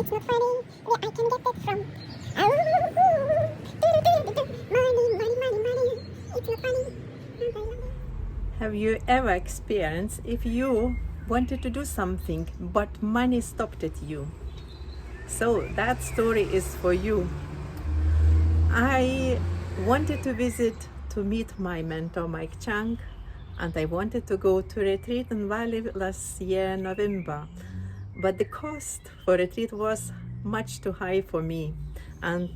It's not funny. Where I can get that from? Money. It's not funny. Have you ever experienced if you wanted to do something but money stopped at you? So that story is for you. I wanted to meet my mentor Mike Chang, and I wanted to go to retreat in Bali last year November, but the cost for retreat was much too high for me, and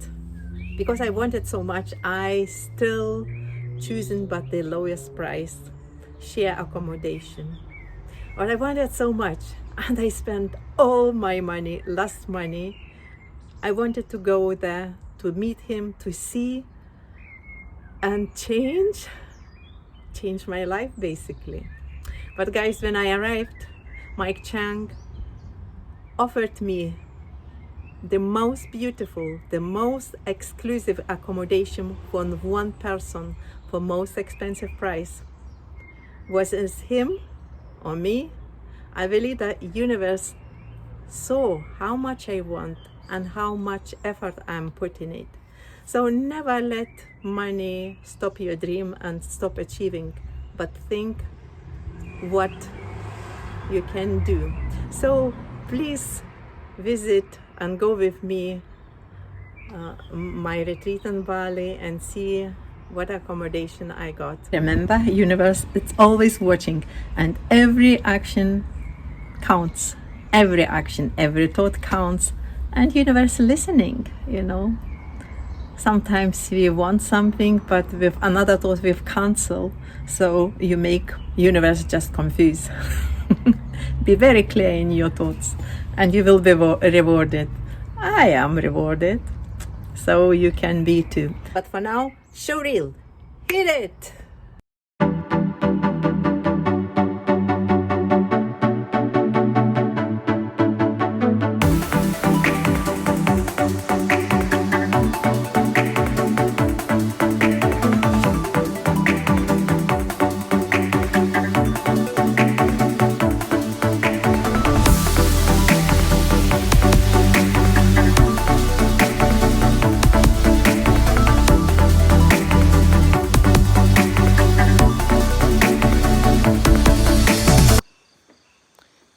because I wanted so much, I still choosing but the lowest price, share accommodation. But I wanted so much, and I spent all my money, last money. I wanted to go there to meet him, to see and change my life basically. But guys, when I arrived, Mike Chang offered me the most beautiful, the most exclusive accommodation for one person for most expensive price. Was it him or me? I believe that universe saw how much I want and how much effort I'm putting it. So never let money stop your dream and stop achieving, but think what you can do. So please visit and go with me my retreat in Bali and see what accommodation I got. Remember, universe, it's always watching, and every action counts. Every action, every thought counts, and universe listening, Sometimes we want something, but with another thought we've cancelled, so you make universe just confused. Be very clear in your thoughts, and you will be rewarded. I am rewarded, so you can be too. But for now, show real. Hit it!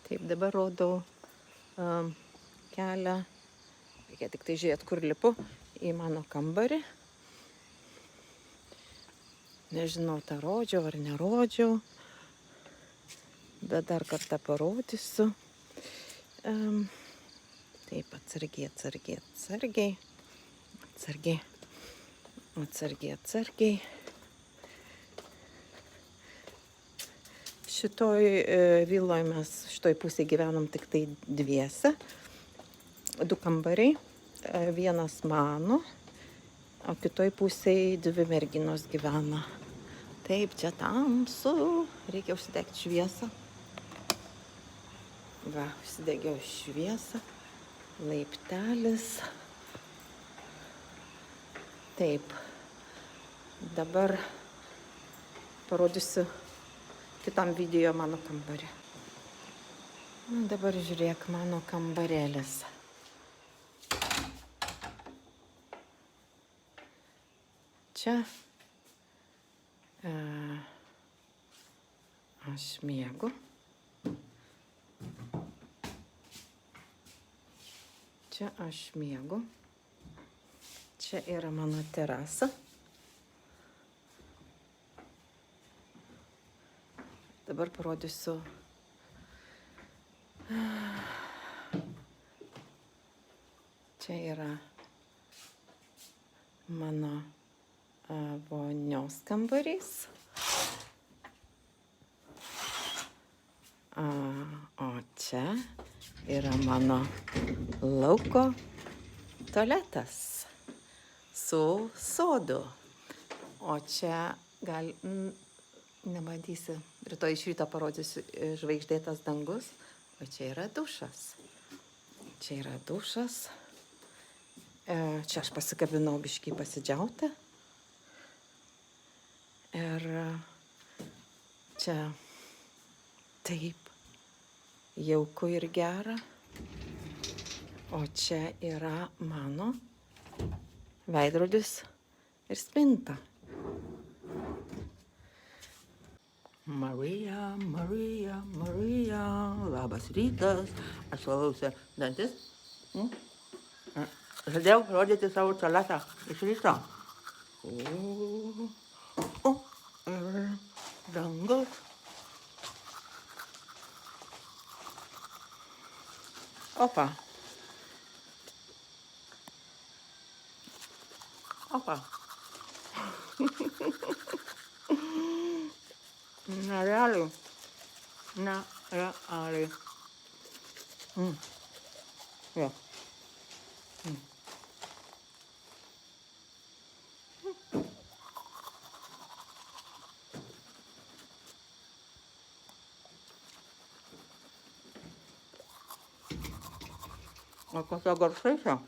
Taip, dabar rodau kelią, reikia tik tai žiūrėti, kur lipu, į mano kambarį. Nežinau, tą rodžiau ar nerodžiau, bet dar kartą parodysiu. Taip, atsargiai. Šitoj viloj mes šitoj pusėje gyvenam tik tai dviese. 2 kambariai, vienas mano, o kitoj pusėje 2 merginos gyvena. Taip, čia tamsu, reikia užsidegti šviesą. Va, užsidegiau šviesą, laiptelis. Taip, dabar parodysiu kitam video mano kambarį. Dabar žiūrėk mano kambarėlis. Čia aš miegu. Čia yra mano terasa. Dabar parodysiu čia yra mano vonios kambarys. O čia yra mano lauko tualetas su sodu. O čia nematysi, rytoj iš ryto parodysiu žvaigždėtas dangus, o čia yra dušas. Čia aš pasikabinau biškį pasidžiauti. Ir čia taip jauku ir gera. O čia yra mano veidrodis ir spinta. Marija, Marija, Marija, labas rytas. Aš valausi dantis. Žadėjau rodyti savo tualetą iš ryto. Ir dangus. Opa. Opa. Nerealiai. Nerealiai. Jo. O kokie garsai čia?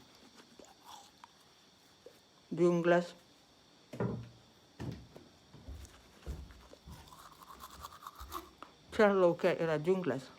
Džiunglės. Čia lauke yra džiunglės.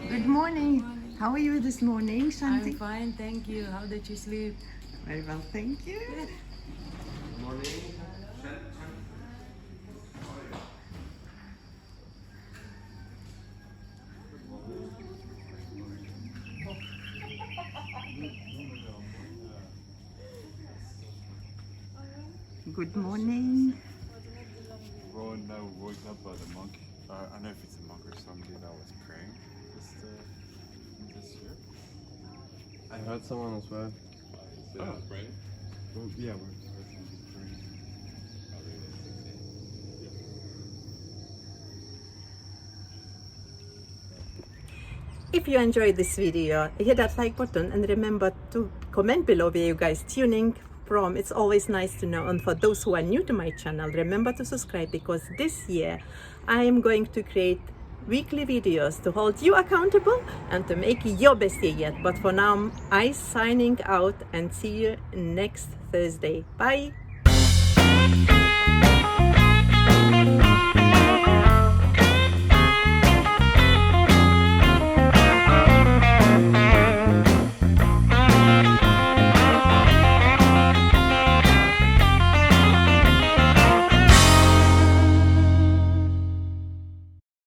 Good morning. How are you this morning, Shanti? I'm fine, thank you. How did you sleep? Very well, thank you. Good morning. Rowan now woke up by the monk. I don't know if it's a monk or somebody that was praying this year. I heard someone as well. Oh. Praying? Well, yeah, we're praying. If you enjoyed this video, hit that like button and remember to comment below where you guys tuning from. It's always nice to know. And for those who are new to my channel, remember to subscribe, because this year I am going to create weekly videos to hold you accountable and to make your best year yet. But for now, I signing out and see you next Thursday. Bye.